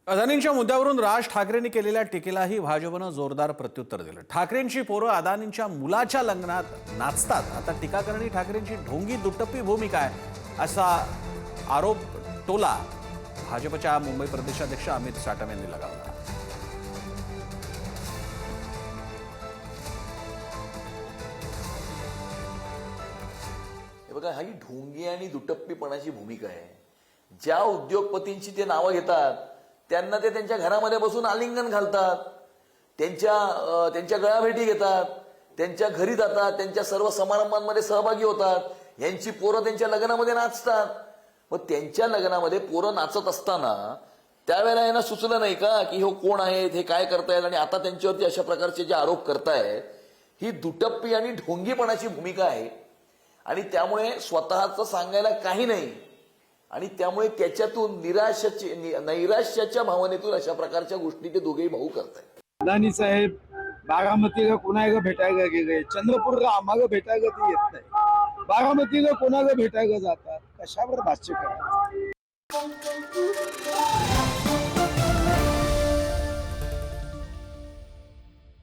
अदानींच्या मुद्द्यावरून राज ठाकरेंनी केलेल्या टीकेलाही भाजपनं जोरदार प्रत्युत्तर दिलं। ठाकरेंची पोरं अदानींच्या मुलाच्या लग्नात नाचतात, आता टीका करणारी ठाकरेंची ढोंगी दुटप्पी भूमिका आहे असा आरोप टोला भाजपच्या मुंबई प्रदेशाध्यक्ष अमित साटम यांनी लगावला। हे बघा, ही ढोंगी आणि दुटप्पीपणाची भूमिका आहे। ज्या उद्योगपतींची ते नावं घेतात त्यांना ते त्यांच्या घरामध्ये बसून आलिंगन घालतात, त्यांच्या गळाभेटी घेतात, त्यांच्या घरी जातात, त्यांच्या सर्व समारंभांमध्ये सहभागी होतात, यांची पोरं त्यांच्या लग्नामध्ये नाचतात। मग त्यांच्या लग्नामध्ये पोरं नाचत असताना त्यावेळेला यांना सुचलं नाही का की हे कोण आहेत, हे काय करतायत, आणि आता त्यांच्यावरती अशा प्रकारचे जे आरोप करतायत ही दुटप्पी आणि ढोंगीपणाची भूमिका आहे। आणि त्यामुळे स्वतःचं सांगायला काही नाही, आणि त्यामुळे त्याच्यातून नैराश्याच्या भावनेतून अशा प्रकारच्या गोष्टी ते दोघेही भाऊ करतायत। अदानी साहेब बारामती का कोणाला भेटायला गेले, चंद्रपूर का आम्हाला भेटायला ते येत नाही, बारामती का कोणाला भेटायला जातात, कशावर भाष्य करायचं।